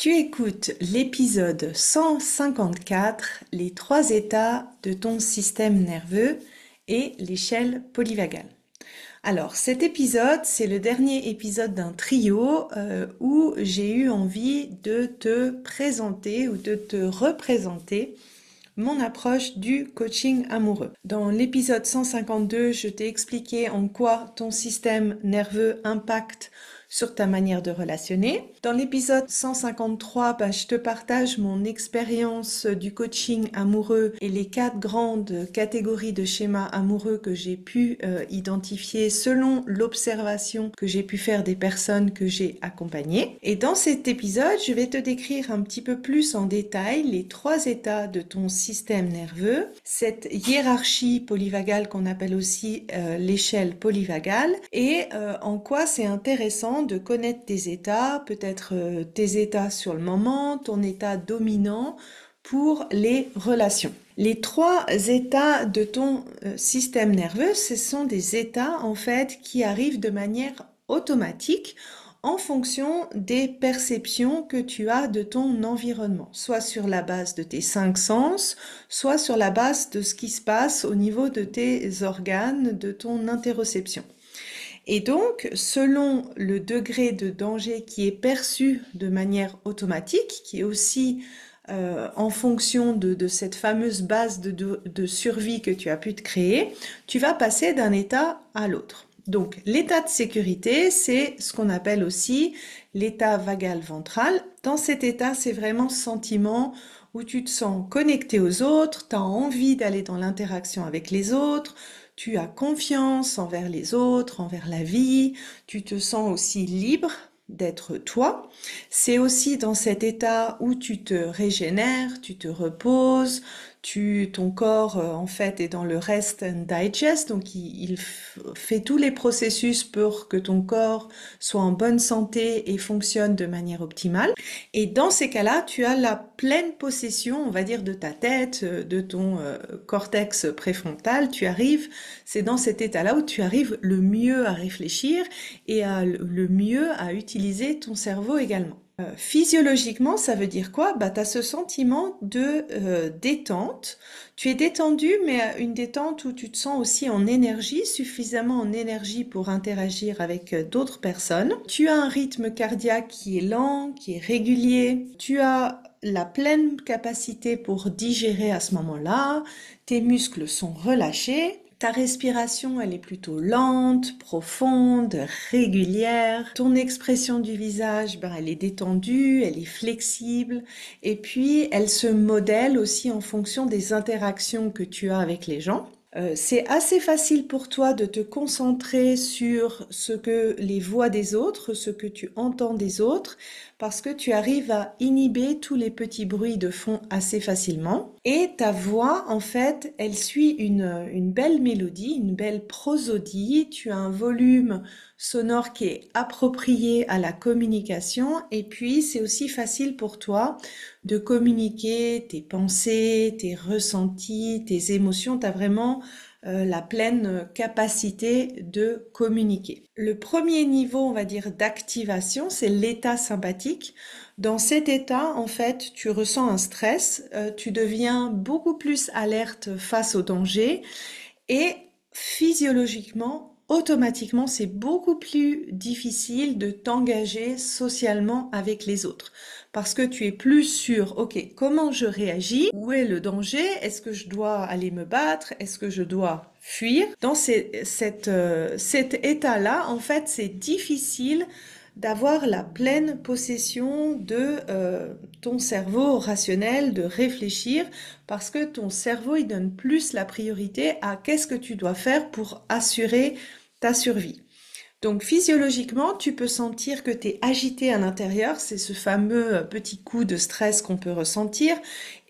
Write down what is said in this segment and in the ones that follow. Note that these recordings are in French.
Tu écoutes l'épisode 154, les 3 états de ton système nerveux et l'échelle polyvagale. Alors cet épisode, c'est le dernier épisode d'un trio où j'ai eu envie de te présenter ou de te représenter mon approche du coaching amoureux. Dans l'épisode 152, je t'ai expliqué en quoi ton système nerveux impacte sur ta manière de relationner. Dans l'épisode 153, je te partage mon expérience du coaching amoureux et les 4 grandes catégories de schémas amoureux que j'ai pu identifier selon l'observation que j'ai pu faire des personnes que j'ai accompagnées. Et dans cet épisode, je vais te décrire un petit peu plus en détail les 3 états de ton système nerveux, cette hiérarchie polyvagale qu'on appelle aussi l'échelle polyvagale, et en quoi c'est intéressant de connaître tes états, peut-être tes états sur le moment, ton état dominant pour les relations. Les 3 états de ton système nerveux, ce sont des états en fait qui arrivent de manière automatique en fonction des perceptions que tu as de ton environnement, soit sur la base de tes 5 sens, soit sur la base de ce qui se passe au niveau de tes organes, de ton interoception. Et donc, selon le degré de danger qui est perçu de manière automatique, qui est aussi en fonction de cette fameuse base de survie que tu as pu te créer, tu vas passer d'un état à l'autre. Donc, l'état de sécurité, c'est ce qu'on appelle aussi l'état vagal ventral. Dans cet état, c'est vraiment ce sentiment où tu te sens connecté aux autres, tu as envie d'aller dans l'interaction avec les autres, tu as confiance envers les autres, envers la vie, tu te sens aussi libre d'être toi. C'est aussi dans cet état où tu te régénères, tu te reposes, ton corps en fait est dans le rest and digest, donc il fait tous les processus pour que ton corps soit en bonne santé et fonctionne de manière optimale. Et dans ces cas-là, tu as la pleine possession, on va dire, de ta tête, de ton cortex préfrontal. C'est dans cet état-là où tu arrives le mieux à réfléchir et le mieux à utiliser ton cerveau également. Physiologiquement, ça veut dire quoi? Tu as ce sentiment de détente. Tu es détendu, mais une détente où tu te sens aussi en énergie, suffisamment en énergie pour interagir avec d'autres personnes. Tu as un rythme cardiaque qui est lent, qui est régulier. Tu as la pleine capacité pour digérer à ce moment-là. Tes muscles sont relâchés. Ta respiration, elle est plutôt lente, profonde, régulière. Ton expression du visage, elle est détendue, elle est flexible. Et puis, elle se modèle aussi en fonction des interactions que tu as avec les gens. C'est assez facile pour toi de te concentrer sur ce que les voix des autres, ce que tu entends des autres, parce que tu arrives à inhiber tous les petits bruits de fond assez facilement. Et ta voix, en fait, elle suit une belle mélodie, une belle prosodie. Tu as un volume sonore qui est approprié à la communication. Et puis, c'est aussi facile pour toi de communiquer tes pensées, tes ressentis, tes émotions. Tu as vraiment la pleine capacité de communiquer. Le premier niveau, on va dire, d'activation, c'est l'état sympathique. Dans cet état, en fait, tu ressens un stress, tu deviens beaucoup plus alerte face au danger et physiologiquement, automatiquement, c'est beaucoup plus difficile de t'engager socialement avec les autres. Parce que tu es plus sur, ok, comment je réagis? Où est le danger? Est-ce que je dois aller me battre? Est-ce que je dois fuir? Dans cet état-là, en fait, c'est difficile d'avoir la pleine possession de ton cerveau rationnel, de réfléchir, parce que ton cerveau, il donne plus la priorité à qu'est-ce que tu dois faire pour assurer ta survie. Donc physiologiquement, tu peux sentir que tu es agité à l'intérieur, c'est ce fameux petit coup de stress qu'on peut ressentir,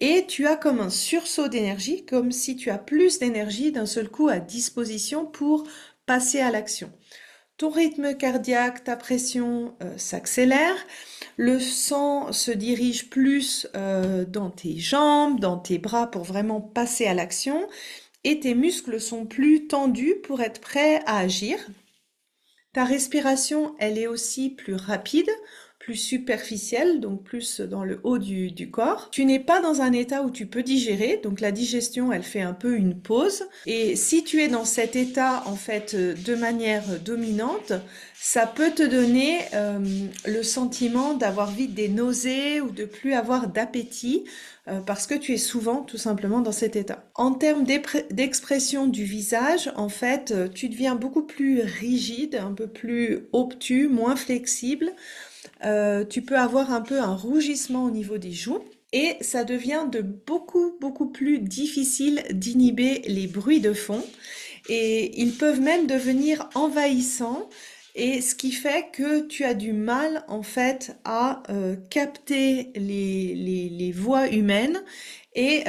et tu as comme un sursaut d'énergie, comme si tu as plus d'énergie d'un seul coup à disposition pour passer à l'action. Ton rythme cardiaque, ta pression s'accélère, le sang se dirige plus dans tes jambes, dans tes bras pour vraiment passer à l'action, et tes muscles sont plus tendus pour être prêts à agir. Ta respiration, elle est aussi plus rapide plus superficielle, donc plus dans le haut du corps. Tu n'es pas dans un état où tu peux digérer, donc la digestion, elle fait un peu une pause. Et si tu es dans cet état, en fait, de manière dominante, ça peut te donner le sentiment d'avoir vite des nausées ou de plus avoir d'appétit parce que tu es souvent tout simplement dans cet état. En termes d'expression du visage, en fait, tu deviens beaucoup plus rigide, un peu plus obtus, moins flexible. Tu peux avoir un peu un rougissement au niveau des joues. Et ça devient de beaucoup plus difficile d'inhiber les bruits de fond. Et ils peuvent même devenir envahissants. Et ce qui fait que tu as du mal en fait à capter les voix humaines et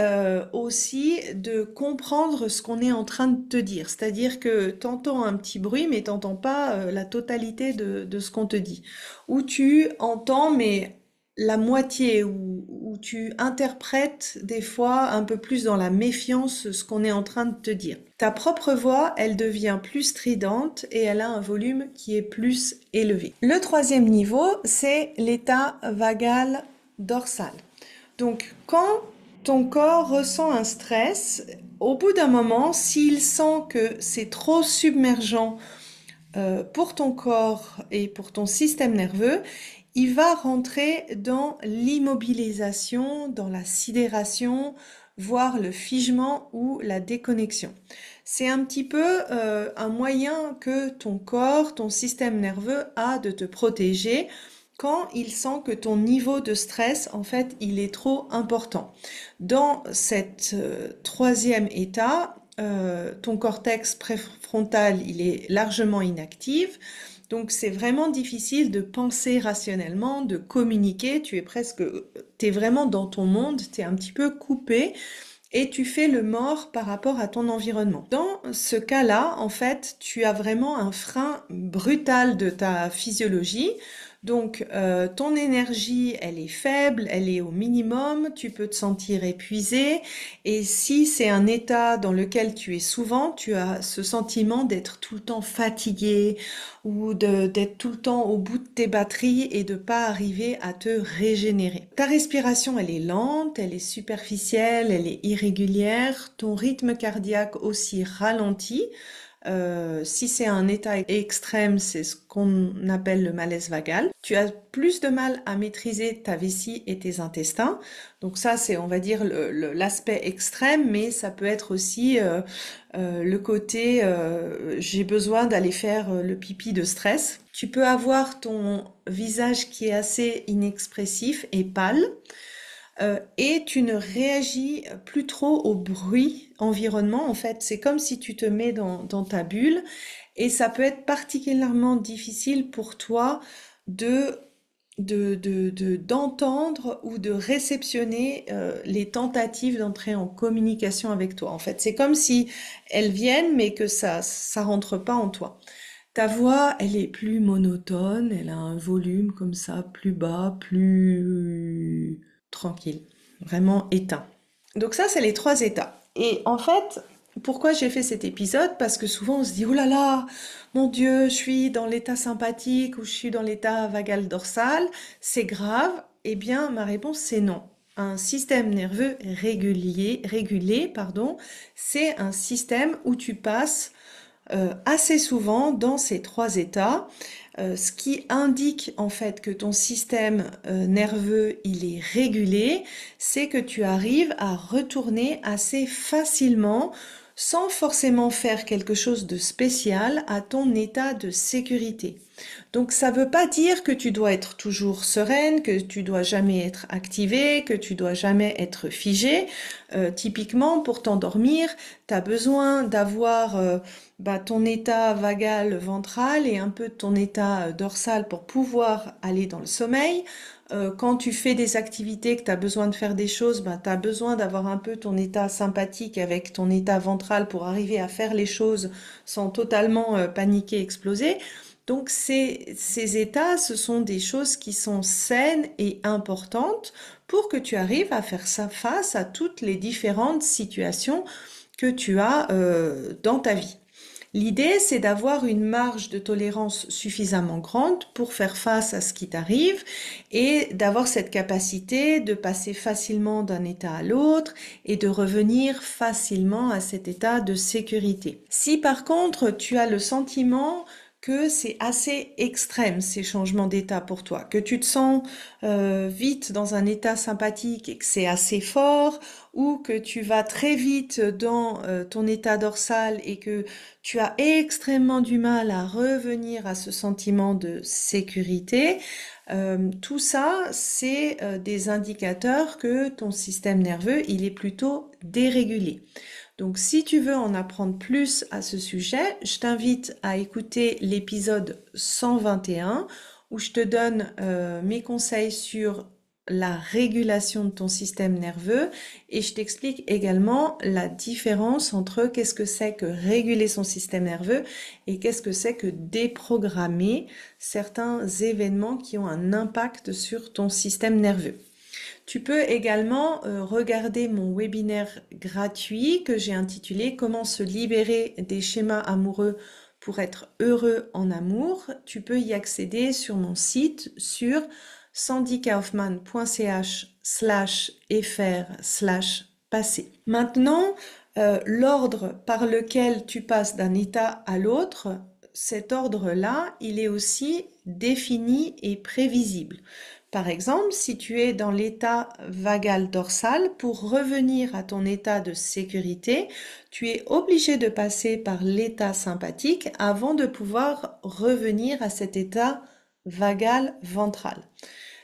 aussi de comprendre ce qu'on est en train de te dire. C'est-à-dire que tu entends un petit bruit mais tu n'entends pas la totalité de ce qu'on te dit. Ou tu entends mais la moitié, où tu interprètes des fois un peu plus dans la méfiance ce qu'on est en train de te dire. Ta propre voix, elle devient plus stridente et elle a un volume qui est plus élevé. Le troisième niveau, c'est l'état vagal dorsal. Donc, quand ton corps ressent un stress, au bout d'un moment, s'il sent que c'est trop submergent pour ton corps et pour ton système nerveux, il va rentrer dans l'immobilisation, dans la sidération, voire le figement ou la déconnexion. C'est un petit peu un moyen que ton corps, ton système nerveux a de te protéger quand il sent que ton niveau de stress, en fait, il est trop important. Dans cet troisième état, ton cortex préfrontal, il est largement inactif. Donc c'est vraiment difficile de penser rationnellement, de communiquer. T'es vraiment dans ton monde, t'es un petit peu coupé et tu fais le mort par rapport à ton environnement. Dans ce cas-là, en fait, tu as vraiment un frein brutal de ta physiologie. Donc, ton énergie, elle est faible, elle est au minimum, tu peux te sentir épuisé. Et si c'est un état dans lequel tu es souvent, tu as ce sentiment d'être tout le temps fatigué ou d'être tout le temps au bout de tes batteries et de pas arriver à te régénérer. Ta respiration, elle est lente, elle est superficielle, elle est irrégulière. Ton rythme cardiaque aussi ralentit. Si c'est un état extrême, c'est ce qu'on appelle le malaise vagal. Tu as plus de mal à maîtriser ta vessie et tes intestins. Donc ça, c'est, on va dire, l'aspect extrême, mais ça peut être aussi le côté j'ai besoin d'aller faire le pipi de stress. Tu peux avoir ton visage qui est assez inexpressif et pâle. Et tu ne réagis plus trop au bruit environnement. En fait, c'est comme si tu te mets dans ta bulle et ça peut être particulièrement difficile pour toi de d'entendre ou de réceptionner les tentatives d'entrer en communication avec toi. En fait, c'est comme si elles viennent mais que ça rentre pas en toi. Ta voix, elle est plus monotone, elle a un volume comme ça, plus bas, plus tranquille, vraiment éteint. Donc ça, c'est les trois états. Et en fait, pourquoi j'ai fait cet épisode? Parce que souvent on se dit, oh là là, mon Dieu, je suis dans l'état sympathique ou je suis dans l'état vagal dorsal, c'est grave. Eh bien, ma réponse, c'est non. Un système nerveux régulé, pardon, c'est un système où tu passes assez souvent dans ces trois états, ce qui indique en fait que ton système nerveux il est régulé, c'est que tu arrives à retourner assez facilement sans forcément faire quelque chose de spécial à ton état de sécurité. Donc ça veut pas dire que tu dois être toujours sereine, que tu dois jamais être activée, que tu dois jamais être figée. Typiquement, pour t'endormir, tu as besoin d'avoir ton état vagal ventral et un peu de ton état dorsal pour pouvoir aller dans le sommeil. Quand tu fais des activités, que tu as besoin de faire des choses, tu as besoin d'avoir un peu ton état sympathique avec ton état ventral pour arriver à faire les choses sans totalement paniquer, exploser. Donc ces états, ce sont des choses qui sont saines et importantes pour que tu arrives à faire ça face à toutes les différentes situations que tu as dans ta vie. L'idée, c'est d'avoir une marge de tolérance suffisamment grande pour faire face à ce qui t'arrive et d'avoir cette capacité de passer facilement d'un état à l'autre et de revenir facilement à cet état de sécurité. Si par contre, tu as le sentiment que c'est assez extrême ces changements d'état pour toi, que tu te sens vite dans un état sympathique et que c'est assez fort, ou que tu vas très vite dans ton état dorsal et que tu as extrêmement du mal à revenir à ce sentiment de sécurité, tout ça, c'est des indicateurs que ton système nerveux, il est plutôt dérégulé. Donc, si tu veux en apprendre plus à ce sujet, je t'invite à écouter l'épisode 121 où je te donne mes conseils sur la régulation de ton système nerveux et je t'explique également la différence entre qu'est-ce que c'est que réguler son système nerveux et qu'est-ce que c'est que déprogrammer certains événements qui ont un impact sur ton système nerveux. Tu peux également regarder mon webinaire gratuit que j'ai intitulé Comment se libérer des schémas amoureux pour être heureux en amour. Tu peux y accéder sur mon site sur sandykaufman.ch/fr/passé. Maintenant, l'ordre par lequel tu passes d'un état à l'autre, cet ordre-là, il est aussi défini et prévisible. Par exemple, si tu es dans l'état vagal dorsal, pour revenir à ton état de sécurité, tu es obligé de passer par l'état sympathique avant de pouvoir revenir à cet état vagal ventral.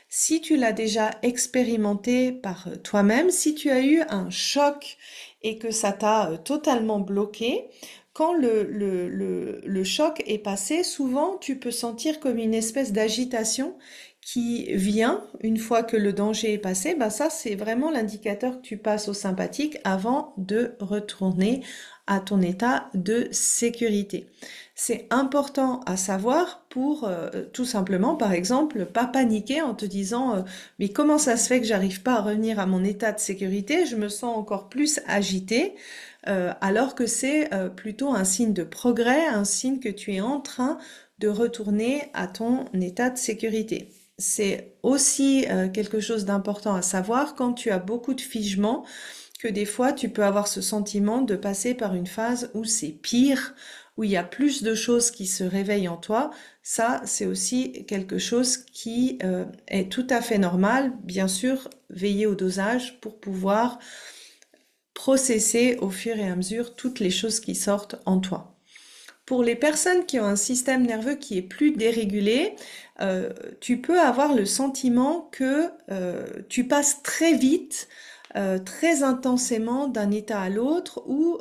Si tu l'as déjà expérimenté par toi-même, si tu as eu un choc et que ça t'a totalement bloqué, quand le choc est passé, souvent tu peux sentir comme une espèce d'agitation qui vient une fois que le danger est passé. Ben ça, c'est vraiment l'indicateur que tu passes au sympathique avant de retourner à ton état de sécurité. C'est important à savoir pour tout simplement, par exemple, pas paniquer en te disant mais comment ça se fait que j'arrive pas à revenir à mon état de sécurité, je me sens encore plus agité, alors que c'est plutôt un signe de progrès, un signe que tu es en train de retourner à ton état de sécurité. C'est aussi quelque chose d'important à savoir quand tu as beaucoup de figements, que des fois tu peux avoir ce sentiment de passer par une phase où c'est pire, où il y a plus de choses qui se réveillent en toi. Ça, c'est aussi quelque chose qui est tout à fait normal. Bien sûr, veiller au dosage pour pouvoir processer au fur et à mesure toutes les choses qui sortent en toi. Pour les personnes qui ont un système nerveux qui est plus dérégulé, tu peux avoir le sentiment que tu passes très vite, très intensément d'un état à l'autre, où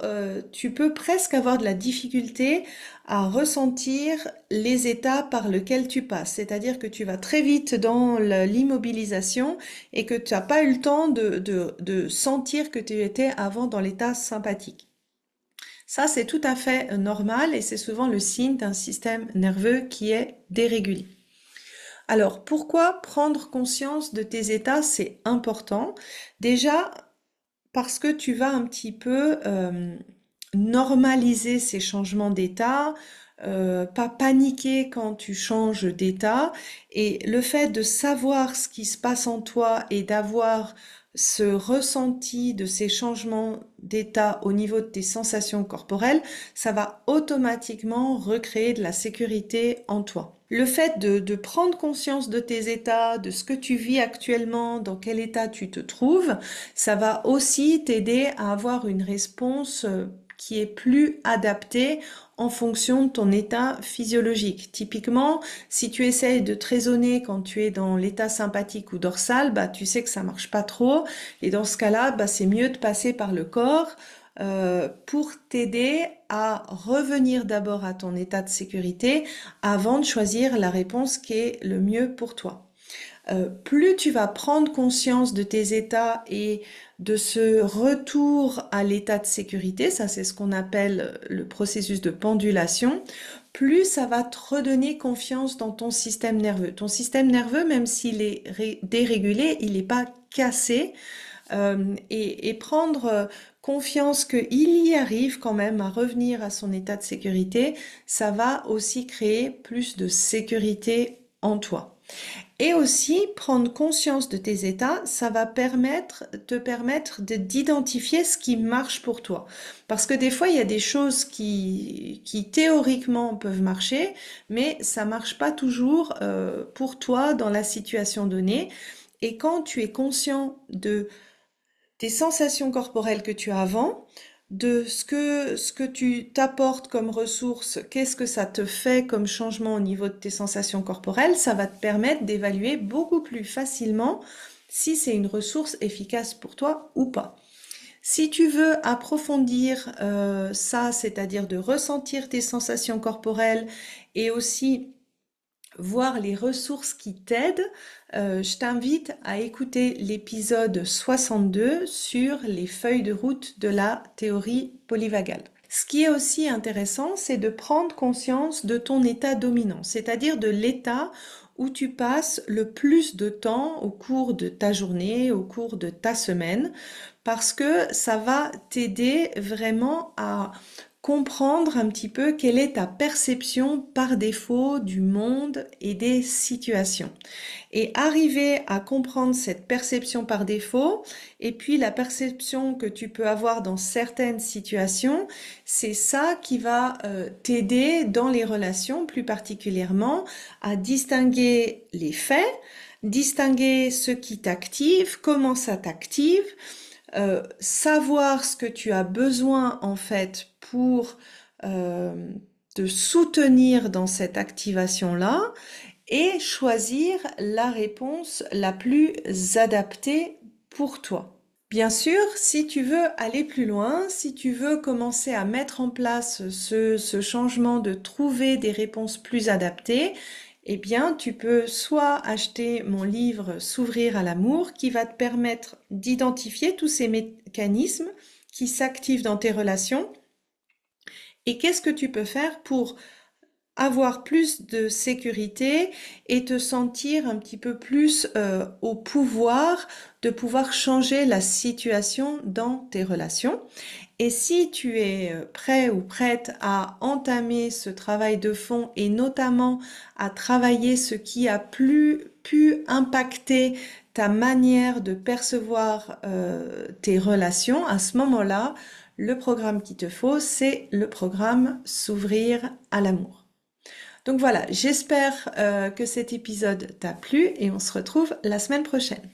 tu peux presque avoir de la difficulté à ressentir les états par lesquels tu passes. C'est-à-dire que tu vas très vite dans l'immobilisation et que tu n'as pas eu le temps de sentir que tu étais avant dans l'état sympathique. Ça, c'est tout à fait normal et c'est souvent le signe d'un système nerveux qui est dérégulé. Alors, pourquoi prendre conscience de tes états, c'est important? Déjà, parce que tu vas un petit peu normaliser ces changements d'état, pas paniquer quand tu changes d'état, et le fait de savoir ce qui se passe en toi et d'avoir ce ressenti de ces changements d'état au niveau de tes sensations corporelles, ça va automatiquement recréer de la sécurité en toi. Le fait de prendre conscience de tes états, de ce que tu vis actuellement, dans quel état tu te trouves, ça va aussi t'aider à avoir une réponse qui est plus adaptée en fonction de ton état physiologique. Typiquement, si tu essayes de te raisonner quand tu es dans l'état sympathique ou dorsal, bah, tu sais que ça marche pas trop. Et dans ce cas-là, bah, c'est mieux de passer par le corps pour t'aider à revenir d'abord à ton état de sécurité avant de choisir la réponse qui est le mieux pour toi. Plus tu vas prendre conscience de tes états et de ce retour à l'état de sécurité, ça c'est ce qu'on appelle le processus de pendulation, plus ça va te redonner confiance dans ton système nerveux. Ton système nerveux, même s'il est dérégulé, il n'est pas cassé. et prendre confiance qu'il y arrive quand même à revenir à son état de sécurité, ça va aussi créer plus de sécurité en toi. Et aussi, prendre conscience de tes états, ça va te permettre d'identifier ce qui marche pour toi. Parce que des fois, il y a des choses qui théoriquement peuvent marcher, mais ça marche pas toujours pour toi dans la situation donnée. Et quand tu es conscient de tes sensations corporelles que tu as avant, de ce que tu t'apportes comme ressources, qu'est-ce que ça te fait comme changement au niveau de tes sensations corporelles, ça va te permettre d'évaluer beaucoup plus facilement si c'est une ressource efficace pour toi ou pas. Si tu veux approfondir ça, c'est-à-dire de ressentir tes sensations corporelles et aussi voir les ressources qui t'aident, je t'invite à écouter l'épisode 62 sur les feuilles de route de la théorie polyvagale. Ce qui est aussi intéressant, c'est de prendre conscience de ton état dominant, c'est-à-dire de l'état où tu passes le plus de temps au cours de ta journée, au cours de ta semaine, parce que ça va t'aider vraiment à comprendre un petit peu quelle est ta perception par défaut du monde et des situations. Et arriver à comprendre cette perception par défaut et puis la perception que tu peux avoir dans certaines situations, c'est ça qui va t'aider dans les relations, plus particulièrement à distinguer les faits, distinguer ce qui t'active, comment ça t'active, savoir ce que tu as besoin en fait pour te soutenir dans cette activation-là et choisir la réponse la plus adaptée pour toi. Bien sûr, si tu veux aller plus loin, si tu veux commencer à mettre en place ce changement de trouver des réponses plus adaptées, eh bien, tu peux soit acheter mon livre S'ouvrir à l'amour qui va te permettre d'identifier tous ces mécanismes qui s'activent dans tes relations et qu'est-ce que tu peux faire pour avoir plus de sécurité et te sentir un petit peu plus au pouvoir de pouvoir changer la situation dans tes relations. Et si tu es prêt ou prête à entamer ce travail de fond et notamment à travailler ce qui a pu impacter ta manière de percevoir tes relations, à ce moment-là, le programme qu'il te faut, c'est le programme S'ouvrir à l'amour. Donc voilà, j'espère que cet épisode t'a plu et on se retrouve la semaine prochaine.